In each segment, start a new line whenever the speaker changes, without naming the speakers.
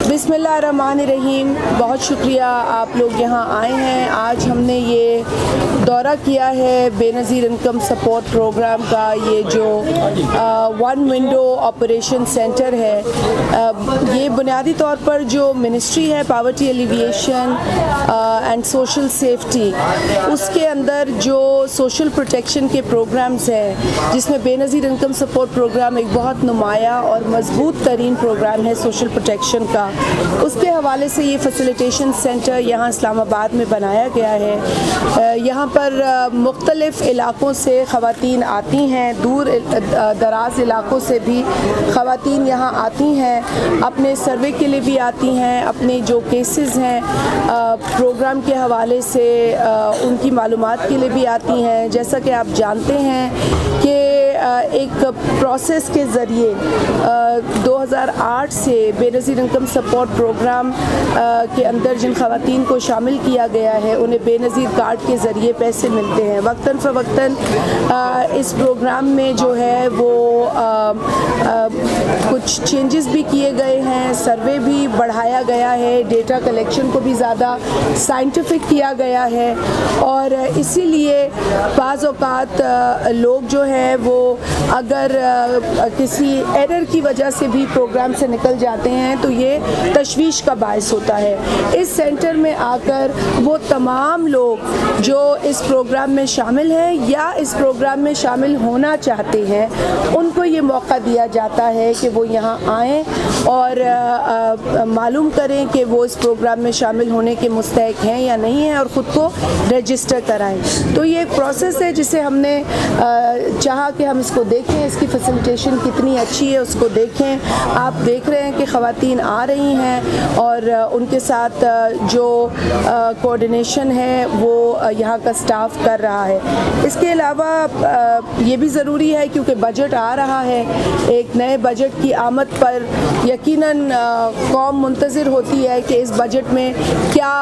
बिस्मिल्लाहिर्रहमानिर्रहीम। बहुत शुक्रिया आप लोग यहाँ आए हैं। आज हमने ये दौरा किया है बेनज़ीर इनकम सपोर्ट प्रोग्राम का। ये जो वन विंडो ऑपरेशन सेंटर है, ये बुनियादी तौर पर जो मिनिस्ट्री है poverty alleviation and social safety, उसके अंदर जो सोशल प्रोटेक्शन के प्रोग्राम्स हैं, जिसमें बेनज़ीर इनकम सपोर्ट प्रोग्राम एक बहुत नुमाया और मजबूत तरीन प्रोग्राम है सोशल प्रोटेक्शन का। उसके हवाले से ये फैसिलिटेशन सेंटर यहाँ इस्लामाबाद में बनाया गया है। यहाँ पर मुख्तलिफ़ इलाक़ों से ख़वातीन आती हैं, दूर दराज इलाक़ों से भी ख़वातीन यहाँ आती हैं, अपने सर्वे के लिए भी आती हैं, अपने जो केसेस हैं प्रोग्राम के हवाले से उनकी मालूमात के लिए भी आती हैं। जैसा कि आप जानते हैं कि एक प्रोसेस के ज़रिए 2008 से बेनज़ीर इनकम सपोर्ट प्रोग्राम के अंदर जिन ख़वातीन को शामिल किया गया है, उन्हें बेनज़ीर कार्ड के ज़रिए पैसे मिलते हैं। वक्तन फ़वक्तन इस प्रोग्राम में जो है वो कुछ चेंजेस भी किए गए हैं, सर्वे भी बढ़ाया गया है, डेटा कलेक्शन को भी ज़्यादा साइंटिफिक किया गया है। और इसीलिए बाज़ औक़ात लोग जो है वो अगर किसी एरर की वजह से भी प्रोग्राम से निकल जाते हैं तो ये तशवीश का बायस होता है। इस सेंटर में आकर वो तमाम लोग जो इस प्रोग्राम में शामिल हैं या इस प्रोग्राम में शामिल होना चाहते हैं, उनको ये मौका दिया जाता है कि वो यहाँ आएँ और मालूम करें कि वो इस प्रोग्राम में शामिल होने के मुस्तहिक हैं या नहीं हैं और ख़ुद को रजिस्टर कराएँ। तो ये एक प्रोसेस है जिसे हमने चाहा कि हम इसको देखें, इसकी फैसिलिटेशन कितनी अच्छी है उसको देखें। आप देख रहे हैं कि ख़वातीन आ रही हैं और उनके साथ जो कोऑर्डिनेशन है वो यहाँ का स्टाफ कर रहा है। इसके अलावा ये भी ज़रूरी है क्योंकि बजट आ रहा है, एक नए बजट की आमद पर यकीनन कौम मुंतज़िर होती है कि इस बजट में क्या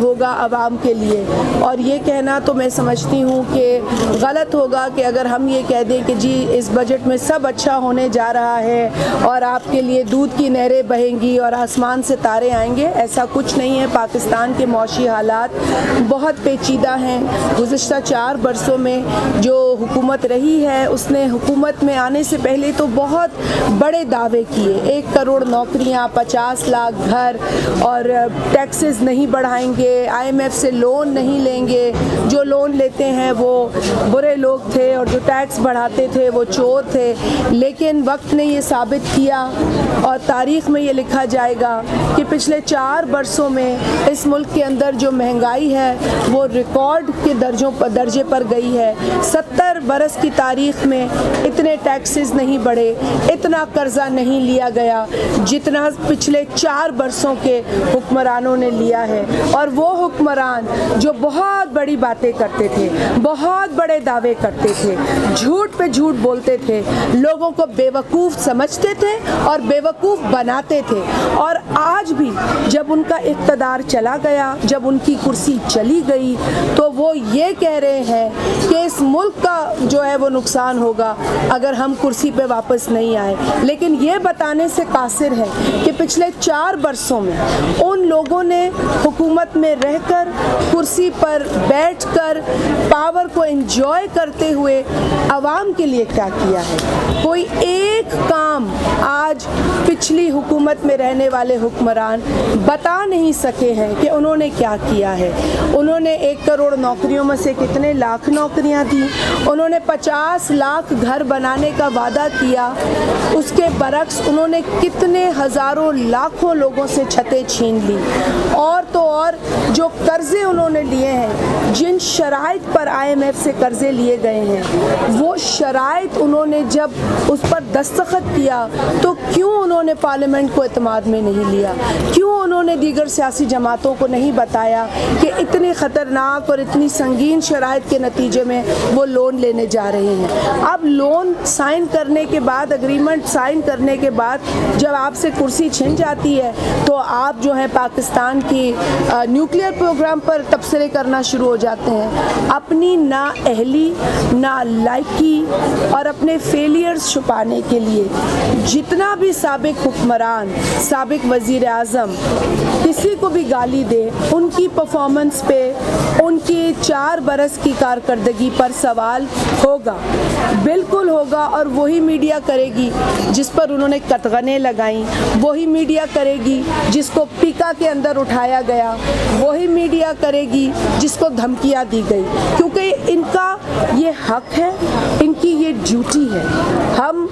होगा आवाम के लिए। और ये कहना तो मैं समझती हूँ कि गलत होगा कि अगर हम ये कह दें कि जी इस बजट में सब अच्छा होने जा रहा है और आपके लिए दूध की नहरें बहेंगी और आसमान से तारे आएंगे। ऐसा कुछ नहीं है। पाकिस्तान के मौशी हालात बहुत पेचीदा हैं। गुज़िश्ता 4 बरसों में जो हुकूमत रही है, उसने हुकूमत में आने से पहले तो बहुत बड़े दावे किए, 1 करोड़ नौकरियां, 50 लाख घर और टैक्सेस नहीं बढ़ाएंगे, IMF से लोन नहीं लेंगे, जो लोन लेते हैं वो बुरे लोग थे और जो टैक्स बढ़ाते थे वो चोर थे। लेकिन वक्त ने ये साबित किया और तारीख़ में ये लिखा जाएगा कि पिछले 4 बरसों में इस मुल्क के अंदर जो महंगाई है वो रिकॉर्ड के दर्जे पर गई है। 70 बरस की तारीख़ में इतने टैक्सेस नहीं बढ़े, इतना कर्जा नहीं लिया गया जितना पिछले 4 बरसों के हुक्मरानों ने लिया है। और वो हुक्मरान जो बहुत बड़ी बातें करते थे, बहुत बड़े दावे करते थे, झूठ पे झूठ बोलते थे, लोगों को बेवकूफ़ समझते थे और बेवकूफ़ बनाते थे। और आज भी जब उनका इक़्तिदार चला गया, जब उनकी कुर्सी चली गई, तो वो ये कह रहे हैं कि इस मुल्क का जो है वो नुकसान होगा अगर हम कुर्सी पे वापस नहीं आए। लेकिन ये बताने से कासिर है कि पिछले 4 बरसों में उन लोगों ने हुकूमत में रहकर, कुर्सी पर बैठकर, पावर को एंजॉय करते हुए आवाम के लिए क्या किया है। कोई एक काम आज पिछली हुकूमत में रहने वाले हुक्मरान बता नहीं सके हैं कि उन्होंने क्या किया है। उन्होंने 1 करोड़ नौकरियों में से कितने लाख नौकरियां दी, उन्होंने 50 लाख घर बनाने का वादा किया, उसके बरक्स उन्होंने कितने हज़ारों लाखों लोगों से छतें छीन ली। और तो और जो कर्ज़े उन्होंने लिए हैं, जिन शराइत पर IMF से कर्ज़े लिए गए हैं, वो शराइत उन्होंने जब उस पर दस्तखत किया तो क्यों उन्होंने पार्लियामेंट को एतमाद में नहीं लिया, क्यों उन्होंने दीगर सियासी जमातों को नहीं बताया कि इतनी ख़तरनाक और इतनी संगीन शराइत के नतीजे में वो लोन लेने जा रहे हैं। अब लोन साइन करने के बाद, एग्रीमेंट साइन करने के बाद जब आपसे कुर्सी छिन जाती है तो आप जो है पाकिस्तान की न्यूक्लियर प्रोग्राम पर तबसरे करना शुरू हो जाते हैं। अपनी नाअहली, नालायकी और अपने फेलियर्स छुपाने के लिए जितना भी साबिक हुक्मरान, साबिक वज़ीर आज़म किसी को भी गाली दे, उनकी परफॉर्मेंस पे, उनकी 4 बरस की कारकर्दगी पर सवाल होगा, बिल्कुल होगा। और वही मीडिया करेगी जिस पर उन्होंने कतगने लगाई, वही मीडिया करेगी जिसको पीका के अंदर उठाया गया, वही मीडिया करेगी जिसको धमकियाँ दी गई, क्योंकि इनका ये हक है, इनकी ये ड्यूटी है। हम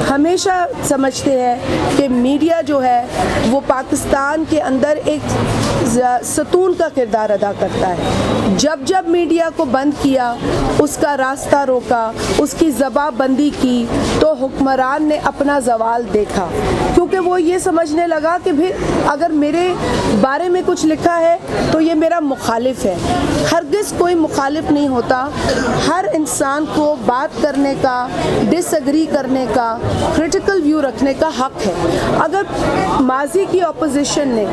हमेशा समझते हैं कि मीडिया जो है वो पाकिस्तान के अंदर एक सतून का किरदार अदा करता है। जब जब मीडिया को बंद किया, उसका रास्ता रोका, उसकी ज़बाबंदी की, तो हुक्मरान ने अपना ज़वाल देखा, क्योंकि वो ये समझने लगा कि फिर अगर मेरे बारे में कुछ लिखा है तो ये मेरा मुखालिफ है। हरगिज़ कोई मुखालिफ नहीं होता। हर इंसान को बात करने का, डिसएग्री करने का, क्रिटिकल व्यू रखने का हक है। अगर माजी की अपोजिशन ने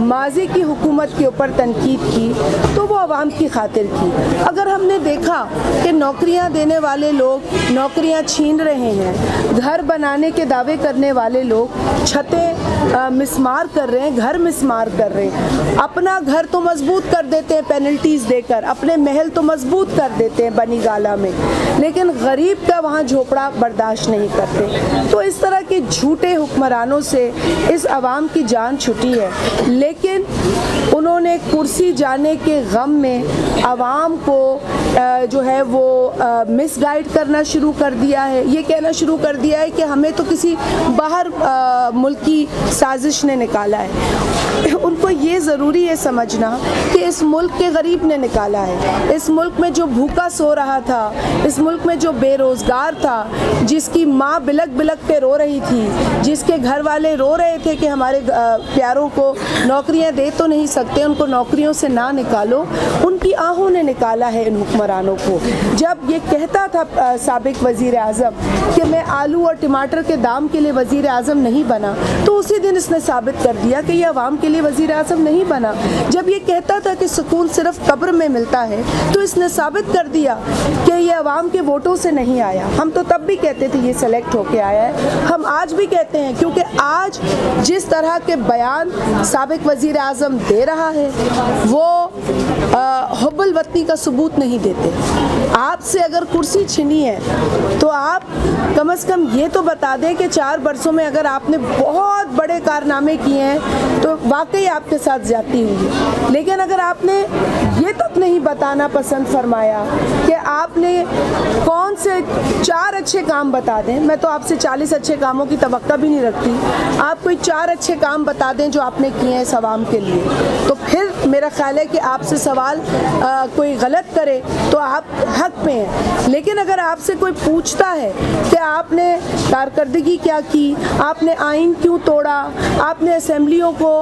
माजी की हुकूमत के ऊपर तनकीद की तो वो आवाम की खातिर की। अगर हमने देखा कि नौकरियां देने वाले लोग नौकरियां छीन रहे हैं, घर बनाने के दावे करने वाले लोग छतें मिसमार कर रहे हैं, घर मिसमार कर रहे हैं, अपना घर तो मजबूत कर देते हैं पेनल्टीज़ देकर, अपने महल तो मजबूत कर देते हैं बनी गाला में, लेकिन गरीब का वहाँ झोपड़ा बर्दाश्त नहीं करते। तो इस तरह के झूठे हुक्मरानों से इस आवाम की जान छुटी है, लेकिन उन्होंने कुर्सी जाने के गम में आवाम को जो है वो मिसगाइड करना शुरू कर दिया है। ये कहना शुरू कर दिया है कि हमें तो किसी बाहर मुल्क की साजिश ने निकाला है। उनको ये ज़रूरी है समझना कि इस मुल्क के गरीब ने निकाला है। इस मुल्क में जो भूखा सो रहा था, इस मुल्क में जो बेरोज़गार था, जिसकी माँ बिलक बिलक पे रो रही थी, जिसके घर वाले रो रहे थे कि हमारे प्यारों को नौकरियां दे तो नहीं सकते, उनको नौकरियों से ना निकालो, उनकी आहों ने निकाला है इन हुक्मरानों को। जब ये कहता था साबिक वज़ीर आज़म कि मैं आलू और टमाटर के दाम के लिए वज़ीर आज़म नहीं बना, तो उसी दिन इसने साबित कर दिया कि ये आवाम के लिए वज़ीर आज़म नहीं बना। जब ये कहता था कि सुकून सिर्फ कब्र में मिलता है, तो इसने साबित कर दिया कि ये आवाम के वोटों से नहीं आया। हम तो तब भी कहते थे ये सेलेक्ट होके आया है, हम आज भी कहते हैं, क्योंकि आज जिस तरह के बयान साबिक वज़ीर आज़म दे रहा है वो हुब्बुल वतनी का सबूत नहीं देते। आपसे अगर कुर्सी छिनी है तो आप कम से कम ये तो बता दें कि 4 बरसों में अगर आपने बहुत बड़े कारनामे किए हैं तो वाकई आपके साथ ज्यादती हुई है। लेकिन अगर आपने ये तक नहीं बताना पसंद फरमाया कि आपने कौन से 4 अच्छे काम बता दें, मैं तो आपसे 40 अच्छे कामों की तवक्का भी नहीं रखती, आप कोई 4 अच्छे काम बता दें जो आपने किए हैं इस आवाम के लिए, तो फिर मेरा ख्याल है कि आपसे सवाल कोई गलत करे तो आप हक में हैं। लेकिन अगर आपसे कोई पूछता है कि आपने कारकर्दगी क्या की, आपने आइन क्यों तोड़ा, आपने असेंबलियों को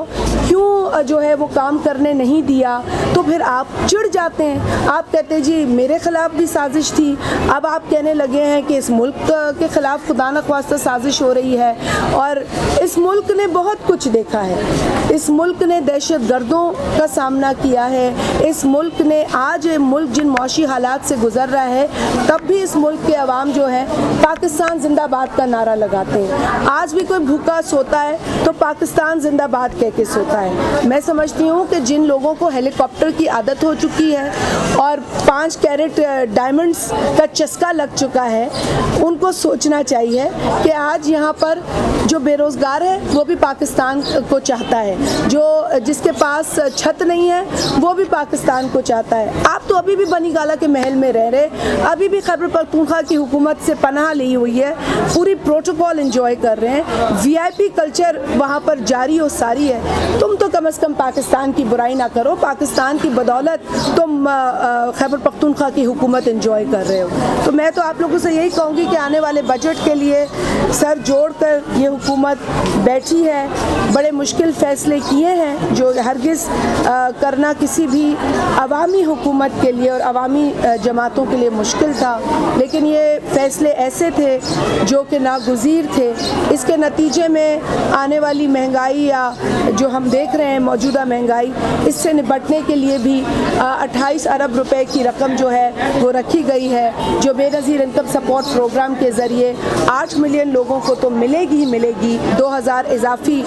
क्यों जो है वो काम करने नहीं दिया, तो फिर आप चिढ़ जाते हैं। आप कहते हैं जी मेरे ख़िलाफ़ भी साजिश थी। अब आप कहने लगे हैं कि इस मुल्क के ख़िलाफ़ खुदा न ख्वास्ता साजिश हो रही है। और इस मुल्क ने बहुत कुछ देखा है, इस मुल्क ने दहशत गर्दों का सामना किया है, इस मुल्क ने आज मुल्क जिन मौशी हालात से गुजर रहा है, तब भी इस मुल्क के अवाम जो है पाकिस्तान जिंदाबाद का नारा लगाते हैं। आज भी कोई भूखा सोता है तो पाकिस्तान जिंदाबाद कह के सोता है। मैं समझती हूँ कि जिन लोगों को हेलीकॉप्टर की आदत हो चुकी है और 5 कैरेट डायमंड्स का चस्का लग चुका है, उनको सोचना चाहिए कि आज यहाँ पर जो बेरोज़गार है वो भी पाकिस्तान को चाहता है, जो जिसके पास छत नहीं है वो भी पाकिस्तान को चाहता है। आप तो अभी भी बनी गाला के महल में रह रहे, अभी भी खैबर पख्तूनख्वा की हुकूमत से पनाह ली हुई है, पूरी प्रोटोकॉल एंजॉय कर रहे हैं, वीआईपी कल्चर वहाँ पर जारी और सारी है। तुम तो कम से कम पाकिस्तान की बुराई ना करो, पाकिस्तान की बदौलत तुम खैबर पख्तूनख्वा की हुकूमत एंजॉय कर रहे हो। तो मैं तो आप लोगों से यही कहूँगी कि आने वाले बजट के लिए सर जोड़ कर ये हुकूमत बैठी है, बड़े मुश्किल फ़ैसले किए हैं जो हरगिज़ करना किसी भी अवामी हुकूमत के लिए और अवामी जमातों के लिए मुश्किल था, लेकिन ये फ़ैसले ऐसे थे जो कि नागुज़ीर थे। इसके नतीजे में आने वाली महंगाई या जो हम देख रहे हैं मौजूदा महंगाई, इससे निपटने के लिए भी 28 अरब रुपए की रकम जो है वो रखी गई है, जो बेनज़ीर इनकम सपोर्ट प्रोग्राम के ज़रिए 8 मिलियन लोगों को तो मिलेगी ही मिलेगी। ملے گی 2000 اضافی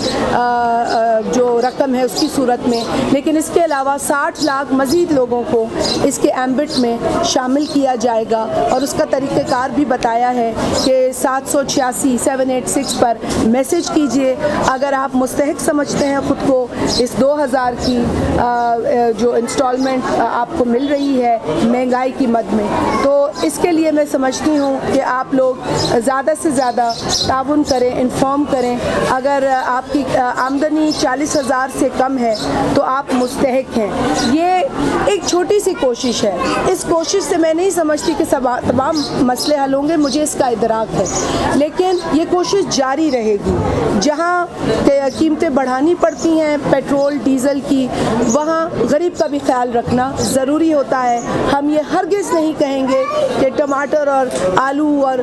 جو رقم ہے اس کی صورت میں، لیکن اس کے علاوہ 60 لاکھ مزید لوگوں کو اس کے ایمبٹ میں شامل کیا جائے گا، اور اس کا طریقہ کار بھی بتایا ہے کہ 786 پر میسج کیجئے اگر آپ مستحق سمجھتے ہیں خود کو اس 2000 کی جو انسٹالمنٹ آپ کو مل رہی ہے مہنگائی کی مد میں۔ تو اس کے لیے میں سمجھتی ہوں کہ آپ لوگ زیادہ سے زیادہ تعاون کریں، انفارم کریں۔ اگر آپ کی آمدنی 40,000 سے کم ہے تو آپ مستحق ہیں۔ یہ ایک چھوٹی سی کوشش ہے، اس کوشش سے میں نہیں سمجھتی کہ تمام مسئلے حل ہوں گے، مجھے اس کا ادراک ہے، لیکن یہ کوشش جاری رہے گی۔ جہاں قیمتیں بڑھانی پڑتی ہیں پیٹرول ڈیزل کی، وہاں غریب کا بھی خیال رکھنا ضروری ہوتا ہے۔ ہم یہ ہرگز نہیں کہیں گے کہ ٹماٹر اور آلو اور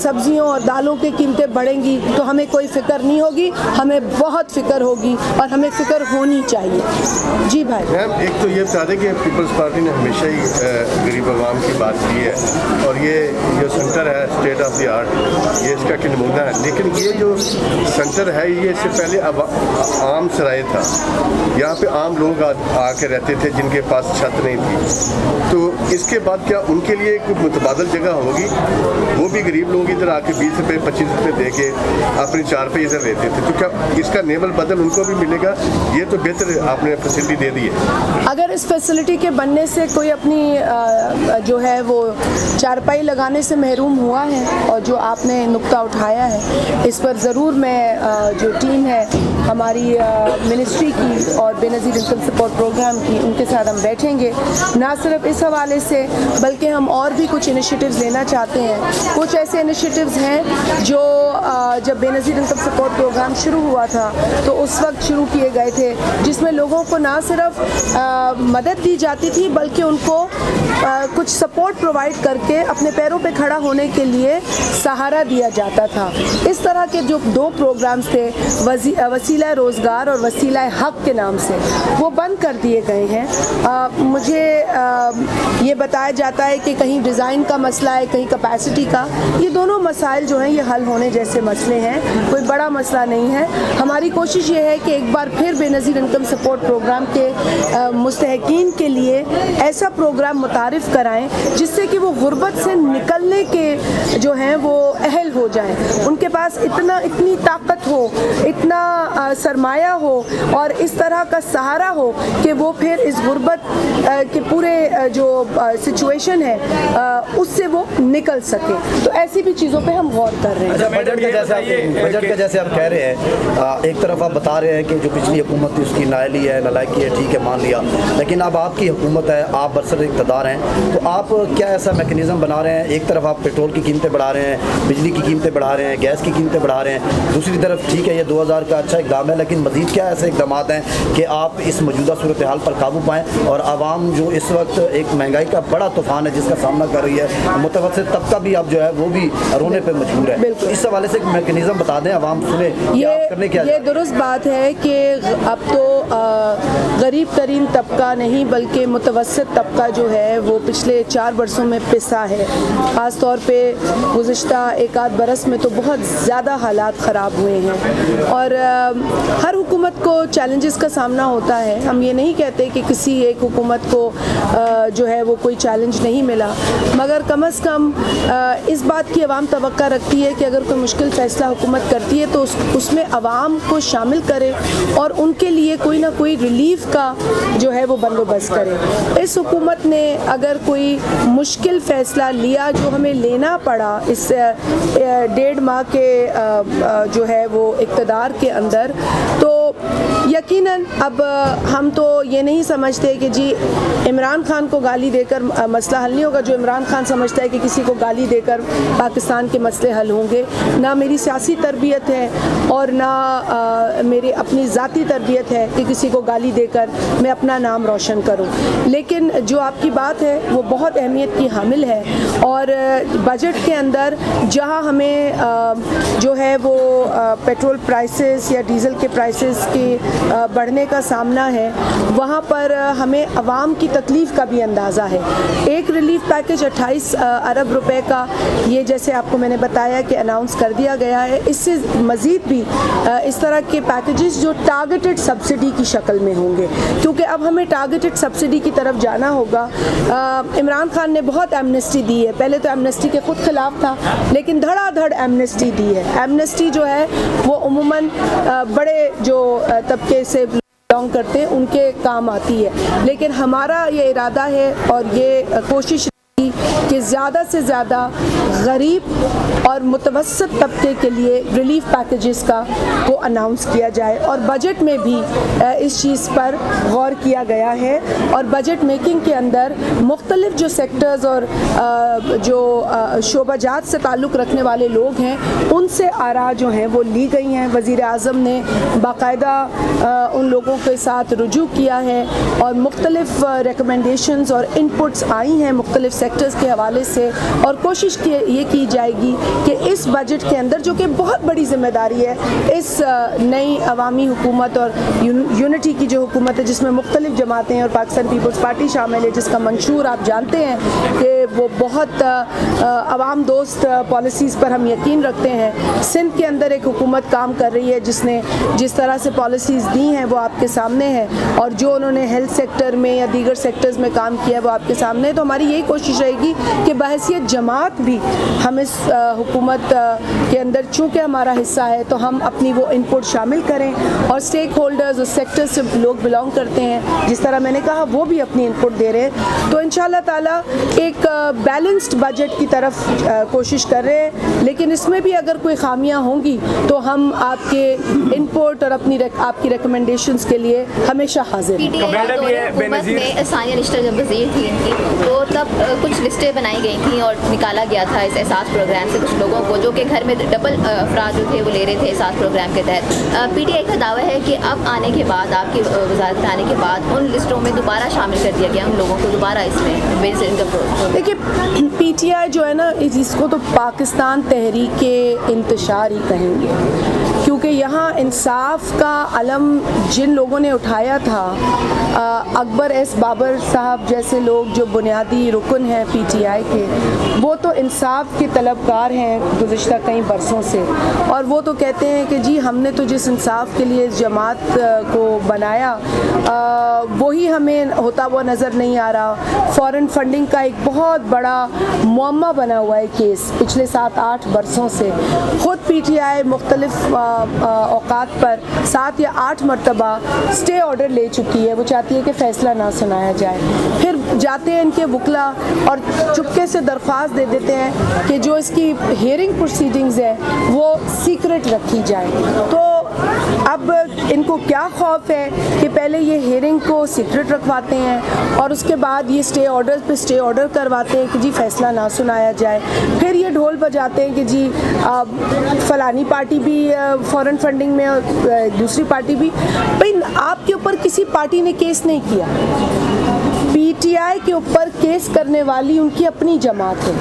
سبزیوں اور دالوں کی قیمتیں بڑھیں گی تو ہمیں کوئی فکر نہیں ہوگی، ہمیں بہت فکر ہوگی اور ہمیں فکر ہونی چاہیے۔ جی بھائی
میم، ایک تو یہ بتا دیں کہ پیپلز پارٹی نے ہمیشہ ہی غریب عوام کی بات کی ہے، اور یہ جو سینٹر ہے اسٹیٹ آف دی آرٹ، یہ اس کا کہ نمونہ ہے، لیکن یہ جو سینٹر ہے یہ اس سے پہلے عام سرائے تھا، یہاں پہ عام لوگ آ کے رہتے تھے جن کے پاس چھت نہیں تھی۔ تو اس کے بعد کیا ان کے لیے ایک متبادل جگہ ہوگی؟ وہ بھی غریب لوگ ادھر آ کے 20 روپے 25 روپے دے کے اپنی 4 روپے ادھر لیتے تھے، تو کیا اس کا نیبل بدل ان کو بھی ملے گا؟ یہ تو بہتر آپ نے فیسلٹی دے دی ہے۔
اگر اس فیسلٹی کے بننے سے کوئی اپنی جو ہے وہ چارپائی لگانے سے محروم ہوا ہے، اور جو آپ نے نقطہ اٹھایا ہے اس پر ضرور میں جو ٹیم ہے ہماری منسٹری کی اور بے نظیر انکم سپورٹ پروگرام کی، ان کے ساتھ ہم بیٹھیں گے، نہ صرف اس حوالے سے بلکہ ہم اور بھی کچھ انیشیٹیوز لینا چاہتے ہیں۔ کچھ ایسے انیشیٹیوز ہیں جو جب بے نظیر انکم سپورٹ پروگرام شروع ہوا تھا تو اس وقت شروع کیے گئے تھے، جس میں لوگوں کو نہ صرف مدد دی جاتی تھی بلکہ ان کو کچھ سپورٹ پرووائڈ کر کے اپنے پیروں پہ کھڑا ہونے کے لیے سہارا دیا جاتا تھا۔ اس طرح کے جو 2 پروگرامز تھے، وسیلہ روزگار اور وسیلہ حق کے نام سے، وہ بند کر دیے گئے ہیں۔ مجھے یہ بتایا جاتا ہے کہ کہیں ڈیزائن کا مسئلہ ہے، کہیں کیپیسٹی کا۔ یہ دونوں مسائل جو ہیں یہ حل ہونے جیسے مسئلے ہیں، کوئی بڑا مسئلہ نہیں ہے۔ ہماری کوشش یہ ہے کہ ایک بار پھر بے نظیر انکم سپورٹ پروگرام کے مستحقین کے لیے ایسا پروگرام متعارف کرائیں جس سے کہ وہ غربت سے نکلنے کے جو ہیں وہ اہل ہو جائیں، ان کے پاس اتنی طاقت ہو، اتنا سرمایہ ہو اور اس طرح کا سہارا ہو کہ وہ پھر اس غربت کے پورے جو سچویشن ہے اس سے وہ نکل سکے۔ تو ایسی بھی چیزوں پہ ہم غور کر رہے ہیں۔
بجٹ کا جیسے آپ کہہ رہے ہیں، ایک طرف آپ بتا رہے ہیں کہ جو پچھلی حکومت تھی اس کی نااہلی ہے، نالائکی ہے، ٹھیک ہے مان لیا، لیکن اب آپ کی حکومت ہے، آپ برسر اقتدار ہیں، تو آپ کیا ایسا میکنزم بنا رہے ہیں؟ ایک طرف آپ پیٹرول کی قیمتیں بڑھا رہے ہیں، بجلی کی قیمتیں بڑھا رہے ہیں، گیس کی قیمتیں بڑھا رہے ہیں، دوسری طرف ٹھیک ہے یہ 2000 کا اچھا اقدام ہے، لیکن مزید کیا ایسے اقدامات ہیں کہ آپ اس موجودہ صورتحال پر قابو پائیں؟ اور عوام جو اس وقت ایک مہنگائی کا بڑا طوفان ہے جس کا سامنا کر رہی ہے، متوسط طبقہ بھی اب جو ہے وہ بھی رونے پہ مجبور ہے، اس حوالے سے ایک میکنزم بتا دیں، عوام سنے
یہ درست بات ہے کہ اب تو غریب ترین طبقہ نہیں بلکہ متوسط طبقہ جو ہے وہ پچھلے 4 برسوں میں پسا ہے، خاص طور پہ گزشتہ 1 آدھ برس میں تو بہت زیادہ حالات خراب ہوئے ہیں، اور ہر حکومت کو چیلنجز کا سامنا ہوتا ہے۔ ہم یہ نہیں کہتے کہ کسی ایک حکومت کو جو ہے وہ کوئی چیلنج نہیں ملا، مگر کم از کم اس بات کی عوام توقع رکھتی ہے کہ اگر کوئی مشکل فیصلہ حکومت کرتی ہے تو اس میں عوام کو شامل کرے اور ان کے لیے کوئی نہ کوئی ریلیف کا جو ہے وہ بندوبست کرے۔ اس حکومت نے اگر کوئی مشکل فیصلہ لیا جو ہمیں لینا پڑا اس 1.5 ماہ کے جو ہے وہ اقتدار کے اندر، تو یقیناً اب ہم تو یہ نہیں سمجھتے کہ جی عمران خان کو گالی دے کر مسئلہ حل نہیں ہوگا، جو عمران خان سمجھتا ہے کہ کسی کو گالی دے کر پاکستان کے مسئلے حل ہوں گے۔ نہ میری سیاسی تربیت ہے اور نہ میری اپنی ذاتی تربیت ہے کہ کسی کو گالی دے کر میں اپنا نام روشن کروں، لیکن جو آپ کی بات ہے وہ بہت اہمیت کی حامل ہے، اور بجٹ کے اندر جہاں ہمیں جو ہے وہ پیٹرول پرائسز یا ڈیزل کے پرائسز کی بڑھنے کا سامنا ہے وہاں پر ہمیں عوام کی تکلیف کا بھی اندازہ ہے. ایک ریلیف پیکج 28 ارب روپے کا یہ جیسے آپ کو میں نے بتایا کہ اناؤنس کر دیا گیا ہے. اس سے مزید بھی اس طرح کے پیکیجز جو ٹارگیٹڈ سبسڈی کی شکل میں ہوں گے, کیونکہ اب ہمیں ٹارگیٹڈ سبسڈی کی طرف جانا ہوگا. عمران خان نے بہت ایمنسٹی دی ہے, پہلے تو ایمنسٹی کے خود خلاف تھا لیکن دھڑا دھڑ ایمنسٹی دی ہے. ایمنسٹی جو ہے وہ عموماً بڑے جو طبقے سے بلانگ کرتے ہیں ان کے کام آتی ہے, لیکن ہمارا یہ ارادہ ہے اور یہ کوشش کہ زیادہ سے زیادہ غریب اور متوسط طبقے کے لیے ریلیف پیکیجز کا کو اناؤنس کیا جائے, اور بجٹ میں بھی اس چیز پر غور کیا گیا ہے. اور بجٹ میکنگ کے اندر مختلف جو سیکٹرز اور جو شعبہ جات سے تعلق رکھنے والے لوگ ہیں ان سے آراء جو ہیں وہ لی گئی ہیں. وزیر اعظم نے باقاعدہ ان لوگوں کے ساتھ رجوع کیا ہے اور مختلف ریکمنڈیشنز اور انپٹس آئی ہیں مختلف سیکٹرز کے حوالے سے, اور کوشش یہ کی جائے گی کہ اس بجٹ کے اندر جو کہ بہت بڑی ذمہ داری ہے اس نئی عوامی حکومت اور یونٹی کی جو حکومت ہے جس میں مختلف جماعتیں اور پاکستان پیپلز پارٹی شامل ہے, جس کا منشور آپ جانتے ہیں کہ وہ بہت عوام دوست پالیسیز پر ہم یقین رکھتے ہیں. سندھ کے اندر ایک حکومت کام کر رہی ہے جس نے جس طرح سے پالیسیز دی ہیں وہ آپ کے سامنے ہے, اور جو انہوں نے ہیلتھ سیکٹر میں یا دیگر سیکٹرز میں کام کیا ہے وہ آپ کے سامنے ہے. تو ہماری یہی کوشش رہے گی کہ بحیثیت جماعت بھی ہم اس حکومت کے اندر چونکہ ہمارا حصہ ہے تو ہم اپنی وہ انپٹ شامل کریں, اور اسٹیک ہولڈرز اور سیکٹر سے لوگ بلانگ کرتے ہیں جس طرح میں نے کہا وہ بھی اپنی انپٹ دے رہے ہیں. تو انشاءاللہ تعالیٰ ایک بیلنسڈ بجٹ کی طرف کوشش کر رہے ہیں, لیکن اس میں بھی اگر کوئی خامیاں ہوں گی تو ہم آپ کے انپٹ اور اپنی آپ کی ریکمنڈیشنز کے لیے ہمیشہ حاضر ہیں.
حکومت میں ثانیہ نشتر جب وزیر تھی ان کی تو تب کچھ لسٹیں بنائی گئی تھیں اور نکالا گیا تھا اس احساس پروگرام سے کچھ لوگوں کو جو کہ گھر میں ڈبل افراد جو تھے وہ لے رہے تھے احساس پروگرام کے تحت. پی ٹی آئی کا دعویٰ ہے کہ اب آنے کے بعد آپ کی وزارت میں آنے کے بعد ان لسٹوں میں دوبارہ شامل کر دیا گیا ان لوگوں کو دوبارہ اس میں بیس انکم.
دیکھیے پی ٹی آئی جو ہے نا اس کو تو پاکستان تحریک انتشار ہی کہیں گے, کیونکہ یہاں انصاف کا علم جن لوگوں نے اٹھایا تھا اکبر ایس بابر صاحب جیسے لوگ جو بنیادی رکن ہیں پی ٹی آئی کے, وہ تو انصاف کے طلبگار ہیں گزشتہ کئی برسوں سے, اور وہ تو کہتے ہیں کہ جی ہم نے تو جس انصاف کے لیے اس جماعت کو بنایا وہی ہمیں ہوتا ہوا نظر نہیں آ رہا. فارن فنڈنگ کا ایک بہت بڑا معمہ بنا ہوا ہے کیس پچھلے 7-8 برسوں سے. خود پی ٹی آئی مختلف اوقات پر 7 یا 8 مرتبہ اسٹے آرڈر لے چکی ہے, وہ چاہتی ہے کہ فیصلہ نہ سنایا جائے. پھر جاتے ہیں ان کے وکلا اور چپکے سے درخواست دے دیتے ہیں کہ جو اس کی ہیئرنگ پروسیڈنگز ہے وہ سیکرٹ رکھی جائیں. تو اب ان کو کیا خوف ہے کہ پہلے یہ ہیئرنگ کو سیکرٹ رکھواتے ہیں اور اس کے بعد یہ اسٹے آرڈر پہ اسٹے آرڈر کرواتے ہیں کہ جی فیصلہ نہ سنایا جائے. پھر یہ ڈھول بجاتے ہیں کہ جی فلانی پارٹی بھی فارن فنڈنگ میں اور دوسری پارٹی بھی. بھائی آپ کے اوپر کسی پارٹی نے کیس نہیں کیا, پی ٹی آئی کے اوپر کیس کرنے والی ان کی اپنی جماعت ہے.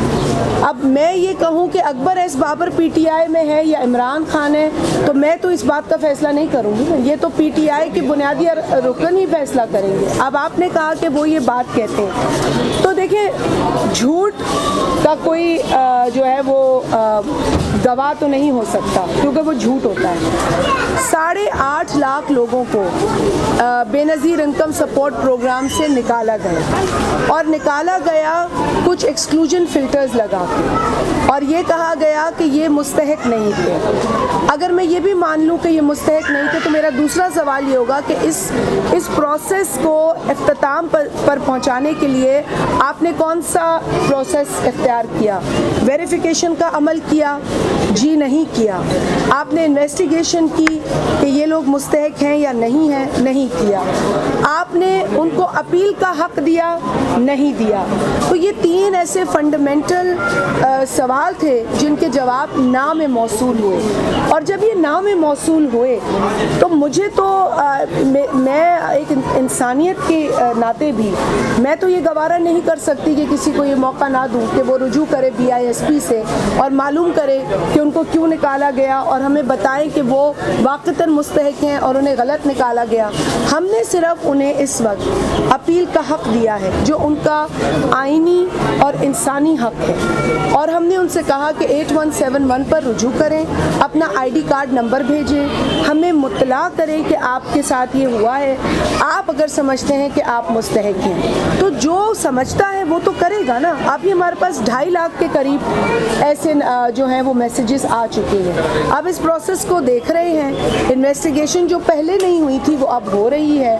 اب میں یہ کہوں کہ Akbar S Babar PTI میں ہے یا عمران خان ہے تو میں تو اس بات کا فیصلہ نہیں کروں گی, یہ تو پی ٹی آئی کے بنیادی رکن ہی فیصلہ کریں گے. اب آپ نے کہا کہ وہ یہ بات کہتے ہیں, تو دیکھیں جھوٹ کا کوئی جو ہے وہ گواہ تو نہیں ہو سکتا کیونکہ وہ جھوٹ ہوتا ہے. 8.5 لاکھ لوگوں کو بے نظیر انکم سپورٹ پروگرام سے نکالا گیا, اور نکالا گیا کچھ ایکسکلوژن فلٹرز لگا کے, اور یہ کہا گیا کہ یہ مستحق نہیں تھے. اگر میں یہ بھی مان لوں کہ یہ مستحق نہیں تھے تو میرا دوسرا سوال یہ ہوگا کہ اس پروسیس کو اختتام پر پہنچانے کے لیے آپ نے کون سا پروسیس اختیار کیا؟ ویریفیکیشن کا عمل کیا؟ جی نہیں کیا. آپ نے انویسٹیگیشن کی کہ یہ لوگ مستحق ہیں یا نہیں ہیں؟ نہیں کیا. آپ نے ان کو اپیل کا حق دیا؟ نہیں دیا. تو یہ 3 ایسے فنڈامنٹل سوال تھے جن کے جواب نام موصول ہوئے, اور جب یہ نام موصول ہوئے تو مجھے تو میں ایک इंसानियत के नाते भी मैं तो ये गवारा नहीं कर सकती कि किसी को ये मौका ना दूं कि वो रुजू करे BISP से और मालूम करे कि उनको क्यों निकाला गया और हमें बताएं कि वो वाक़तन मुस्तहिक हैं और उन्हें गलत निकाला गया। हमने सिर्फ उन्हें इस वक्त अपील का हक़ दिया है जो उनका आइनी और इंसानी हक़ है, और हमने उनसे कहा कि 8171 पर रुजू करें, अपना ID कार्ड नंबर भेजें, हमें मुतला करें कि आपके साथ ये हुआ है। आप अगर समझते हैं कि आप मुस्तहिक हैं तो जो समझता है वो तो करेगा ना। अभी हमारे पास 2.5 लाख के करीब ऐसे जो हैं वो मैसेजेस आ चुके हैं। अब इस प्रोसेस को देख रहे हैं, इन्वेस्टिगेशन जो पहले नहीं हुई थी वो अब हो रही है।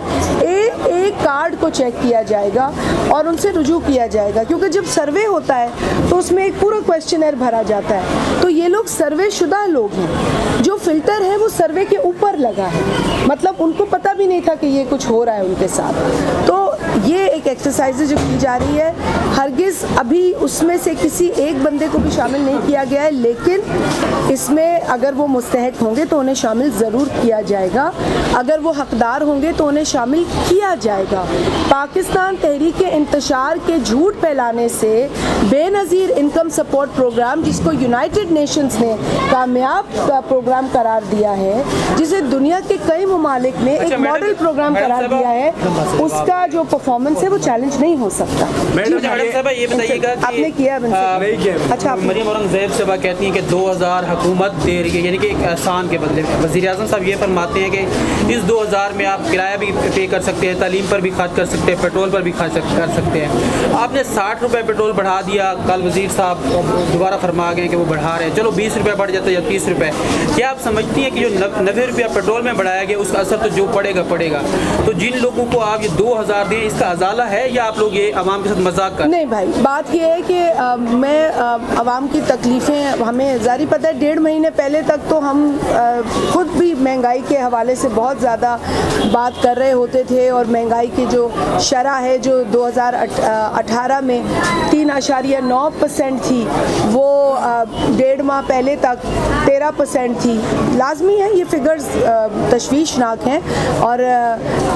एक कार्ड को चेक किया जाएगा और उनसे रुजू किया जाएगा, क्योंकि जब सर्वे होता है तो उसमें एक पूरा क्वेश्चनर भरा जाता है। तो ये लोग सर्वे शुदा लोग हैं, जो फिल्टर है वो सर्वे के ऊपर लगा है, मतलब उनको पता भी नहीं था कि ये कुछ हो रहा है उनके साथ। तो ये एक एक्सरसाइज जो की जा रही है, हरगिज़ अभी उसमें से किसी एक बंदे को भी शामिल नहीं किया गया है, लेकिन इसमें अगर वो मुस्तहिक होंगे तो उन्हें शामिल ज़रूर किया जाएगा, अगर वो हकदार होंगे तो उन्हें शामिल किया जाएगा। पाकिस्तान तहरीक इंतशार के झूठ फैलाने से बेनज़ीर इनकम सपोर्ट प्रोग्राम, जिसको यूनाइटेड नेशंस ने कामयाब प्रोग्राम करार दिया है, जिसे दुनिया के कई ममालिक ने एक मॉडल प्रोग्राम करार दिया है, उसका जो परफॉर्मेंस है वो चैलेंज नहीं हो सकता।
मैडम साहब ये बताइएगा कि
आपने किया नहीं किया? अच्छा,
मरियम औरंगज़ेब साहब कहती हैं कि 2000 हुकूमत दे रही है, यानी कि एक एहसान के बदले में। वज़ीर आज़म साहब ये फरमाते हैं कि इस 2000 में आप किराया भी पे कर सकते हैं, तालीम पर भी खर्च कर सकते हैं, पेट्रोल पर भी खर्च कर सकते हैं। आपने 60 रुपये पेट्रोल बढ़ा दिया, कल वज़ीर साहब दोबारा फरमा गए कि वो बढ़ा रहे हैं, चलो 20 रुपये बढ़ जाता है या 30 रुपये। क्या आप समझती हैं कि जो 90 रुपया पेट्रोल में बढ़ाया गया उसका असर तो जो पड़ेगा, तो जिन लोगों को आप ये 2000 दें इसका अजाला है या आप लोग ये आवाम के साथ मजाक कर?
नहीं भाई, बात ये है कि मैं आवाम की तकलीफ़ें हमें ज़ाहिर पता है। 1.5 महीने पहले तक तो हम खुद भी महंगाई के हवाले से बहुत ज़्यादा बात कर रहे होते थे, और महंगाई की जो शरह है जो 2018 में 3.9% थी, वो 1.5 माह पहले तक 13% थी। लाजमी है, ये फिगर्स तशवीशनाक हैं, और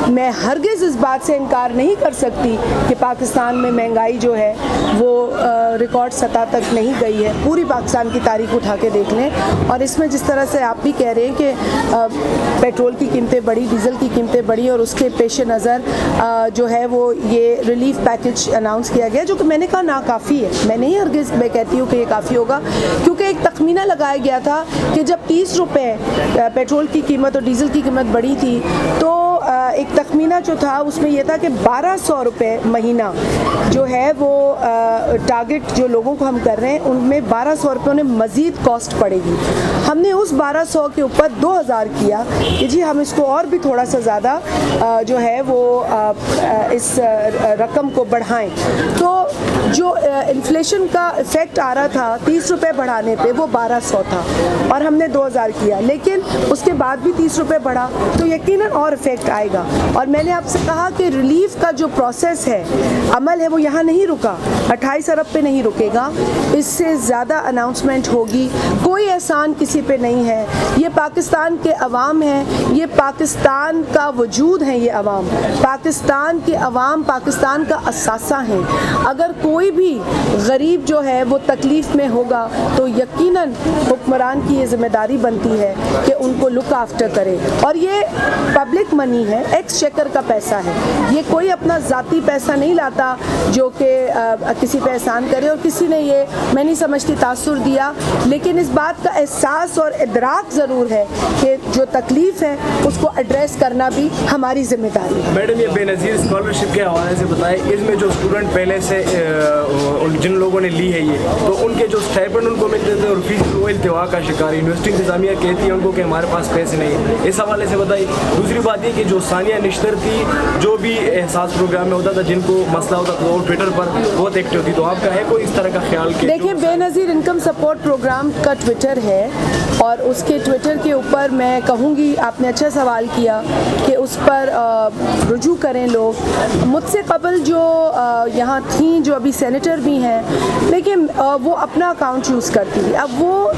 मैं हरगिज़ इस बात से इनकार नहीं कर सकती कि पाकिस्तान में महंगाई जो है वो रिकॉर्ड सतह तक नहीं गई है। पूरी पाकिस्तान की तारीख उठा के देख लें, और इसमें जिस तरह से आप भी कह रहे हैं कि पेट्रोल की कीमतें बढ़ी, डीज़ल की कीमतें बढ़ी, और उसके पेश नज़र जो है वो ये रिलीफ पैकेज अनाउंस किया गया, जो कि मैंने कहा नाकाफ़ी है। मैं नहीं हरगिज़ मैं कहती हूँ कि ये काफ़ी होगा, क्योंकि एक तखमीना लगाया गया था कि जब 30 रुपये पेट्रोल की कीमत और डीज़ल की कीमत बढ़ी थी, तो एक तखमीना जो था उसमें यह था कि 1200 रुपये महीना जो है वो टारगेट जो लोगों को हम कर रहे हैं उनमें 1200 रुपये उन्हें मज़ीद कॉस्ट पड़ेगी। हमने उस 1200 के ऊपर 2000 किया कि जी हम इसको और भी थोड़ा सा ज़्यादा जो है वो इस रकम को बढ़ाएं। तो जो इन्फ्लेशन का इफ़ेक्ट आ रहा था 30 रुपये बढ़ाने पे, वो 1200 था और हमने 2000 किया, लेकिन उसके बाद भी 30 रुपये बढ़ा तो यकीनन और इफ़ेक्ट आएगा। और मैंने आपसे कहा कि रिलीफ का जो प्रोसेस है, अमल है, वो यहाँ नहीं रुका, 28 अरब पे नहीं रुकेगा, इससे ज़्यादा अनाउंसमेंट होगी। कोई एहसान किसी पे नहीं है, ये पाकिस्तान के अवाम हैं, ये पाकिस्तान का वजूद है, ये अवाम पाकिस्तान के अवाम पाकिस्तान का असासा हैं। अगर कोई भी गरीब जो है वो तकलीफ़ में होगा तो यकीनन हुक्मरान की ये ज़िम्मेदारी बनती है कि उनको लुक आफ्टर करे। और ये पब्लिक मनी है, एक्सचेकर का पैसा है, ये कोई अपना ज़ाती पैसा नहीं लाता जो कि किसी पे एहसान करे। और किसी ने ये, मैं नहीं समझती, तासुर दिया, लेकिन इस बात का एहसास और इदराक ज़रूर है कि जो तकलीफ़ है उसको एड्रेस करना भी हमारी ज़िम्मेदारी है।
मैडम, ये बेनज़ीर स्कॉलरशिप के हवाले से बताएं, इसमें जो स्टूडेंट पहले से जिन लोगों ने ली है ये, तो उनके जो स्टाइपेंड उनको मिलते थे और फीस वो इल्तिवा का शिकार, यूनिवर्सिटी इंतज़ामिया कहती है उनको कि हमारे पास पैसे नहीं है, इस हवाले से बताइए। दूसरी बात ये कि जो सानिया निश्तर थी, जो भी एहसास प्रोग्राम में होता था, जिनको मसला होता था वो ट्विटर पर बहुत एक्टिव थी, तो आपका है कोई इस तरह का ख्याल?
देखिए, बेनज़ीर इनकम सपोर्ट प्रोग्राम का ट्विटर है, और उसके ट्विटर के ऊपर मैं कहूँगी, आपने अच्छा सवाल किया कि उस पर रुजू करें लोग। मुझसे कबल जो यहाँ थी, जो अभी सेनेटर भी हैं, लेकिन वो अपना अकाउंट यूज़ करती थी। अब वो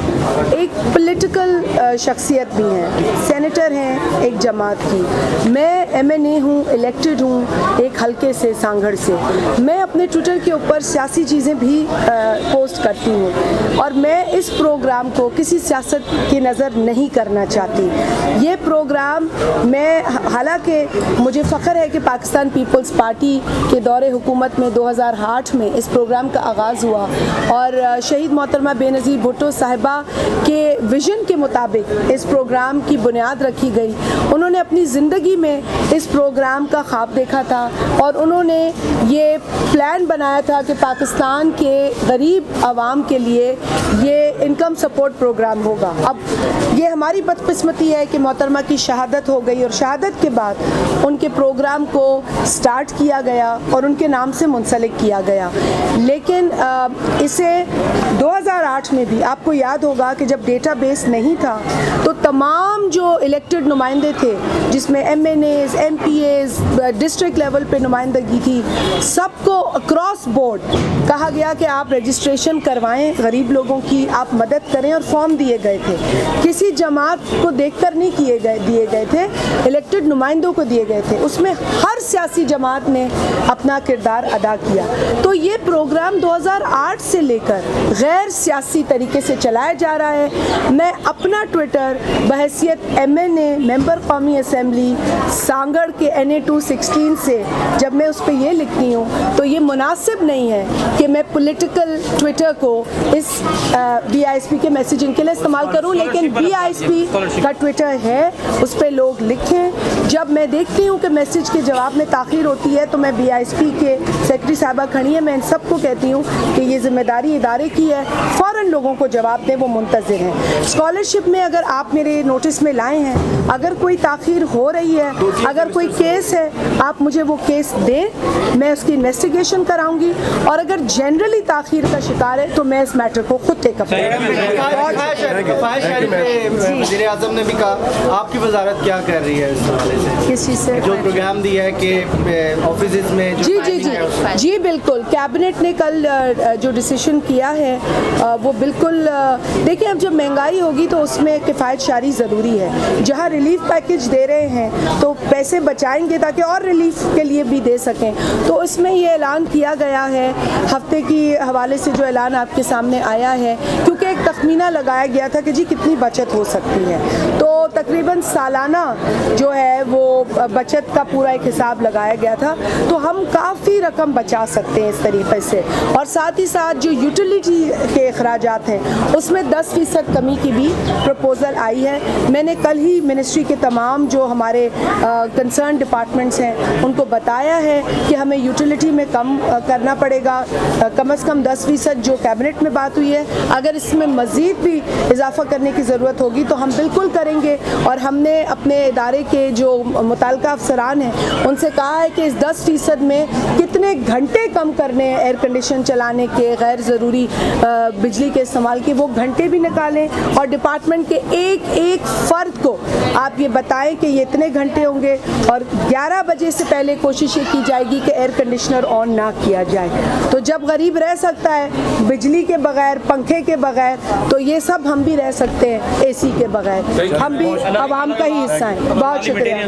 एक पॉलिटिकल शख्सियत शख्सियत भी हैं, सेनेटर हैं एक जमात की, मैं MNA हूँ, इलेक्टेड हूँ एक हलके से, सांगड़ से। मैं अपने ट्विटर के ऊपर सियासी चीज़ें भी पोस्ट करती हूँ और मैं इस प्रोग्राम को किसी सियासत की नज़र नहीं करना चाहती। ये प्रोग्राम मैं, हालांकि मुझे फ़ख्र है कि पाकिस्तान पीपल्स पार्टी के दौरे हुकूमत में 2008 में इस प्रोग्राम का आगाज़ हुआ और शहीद मोहतरमा बेनज़ीर भुट्टो साहिबा के विज़न के मुताबिक इस प्रोग्राम की बुनियाद रखी गई। उन्होंने अपनी ज़िंदगी में इस प्रोग्राम का ख्वाब देखा था और उन्होंने ये प्लान बनाया था कि पाकिस्तान के गरीब आवाम के लिए ये इनकम सपोर्ट प्रोग्राम होगा। अब ये हमारी बदकिस्मती है कि मोहतरमा की शहादत हो गई और शहादत के बाद उनके प्रोग्राम को स्टार्ट किया गया और उनके नाम से मुंसलिक किया गया। लेकिन इसे 2008 में भी आपको याद होगा कि जब डेटाबेस नहीं था तो तमाम जो इलेक्टेड नुमाइंदे थे, जिसमें MNAs, MPAs, डिस्ट्रिक्ट लेवल पे नुमाइंदगी थी, सबको अक्रॉस बोर्ड कहा गया कि आप रजिस्ट्रेशन करवाएं गरीब लोगों की, आप मदद करें और फॉर्म दिए गए थे। किसी जमात को देखकर नहीं दिए गए थे, इलेक्टेड नुमाइंदों को दिए गए थे। उसमें हर सियासी जमात ने अपना किरदार अदा किया। तो ये प्रोग्राम 2008 से लेकर गैर सियासी तरीके से चलाया जा रहा है। मैं अपना ट्विटर बहैसियत MNA मेंबर कौमी असम्बली सांगड़ के NA 216 से जब मैं उस पर ये लिखती हूँ तो ये मुनासिब नहीं है कि मैं पॉलिटिकल ट्विटर को इस BISP के मैसेजिंग के लिए इस्तेमाल करूँ, लेकिन BISP का ट्विटर है, उस पर लोग लिखें। जब मैं देखती हूँ कि मैसेज के जवाब में ताख़ीर होती है तो मैं BISP के सेक्रेटरी साहबा खड़ी है, मैं इन सबको कहती हूँ कि ये ज़िम्मेदारी इदारे की है, फ़ौरन लोगों को जवाब दें, वो मुंतज़िर हैं। स्कॉलरशिप में अगर आप मेरे नोटिस में लाए हैं, अगर कोई ताख़ीर हो रही है, अगर कोई केस है, आप मुझे वो केस दें, मैं उसकी इन्वेस्टिगेशन कराऊंगी और अगर जनरली ताख़ीर का शिकार है तो मैं इस मैटर को खुद टेकअप
वज़ीर आज़म ने भी कहा, आपकी वजारत क्या कर रही है इस हवाले से?
किस चीज़ से?
जो प्रोग्राम दिया है कि ऑफिस में
जी बिल्कुल, कैबिनेट ने कल जो डिसीजन किया है वो बिल्कुल, देखिए अब जब महंगाई होगी तो उसमें किफ़ायत शारी ज़रूरी है। जहाँ रिलीफ पैकेज दे रहे हैं तो पैसे बचाएंगे ताकि और रिलीफ के लिए भी दे सकें। तो इसमें ये ऐलान किया गया है, हफ्ते की हवाले से जो ऐलान आपके सामने आया है, क्योंकि एक तखमीना लगाया गया था कि जी कितनी बचत हो सकती है, तो तकरीबन सालाना जो है वो बचत का पूरा एक हिसाब लगाया गया था। तो हम काफ़ी रकम बचा सकते हैं इस तरीके से। और साथ ही साथ जो यूटिलिटी के अखराजात हैं उसमें 10% कमी की भी प्रपोज़ल आई है। मैंने कल ही मिनिस्ट्री के तमाम जो हमारे कंसर्न डिपार्टमेंट्स हैं उनको बताया है कि हमें यूटिलिटी में कम करना पड़ेगा, कम से कम 10% जो कैबिनेट में बात हुई है। अगर इसमें मज़ीद भी इजाफा करने की ज़रूरत होगी तो हम बिल्कुल करेंगे। और हमने अपने इदारे के जो मुतल्लिका अफसरान हैं उनसे कहा है कि इस 10% में कितने घंटे कम करने हैं एयर कंडीशन चलाने के, गैर ज़रूरी बिजली के इस्तेमाल के, वो घंटे भी निकालें और डिपार्टमेंट के एक एक फ़र्द को आप ये बताएं कि ये इतने घंटे होंगे और 11 बजे से पहले कोशिश ये की जाएगी कि एयर कंडीशनर ऑन ना किया जाए। तो जब गरीब रह सकता है बिजली के बगैर, पंखे के बगैर, तो ये सब हम भी रह सकते हैं AC के बगैर। हम भी आवाम का ही हिस्सा हैं। बहुत शुक्रिया।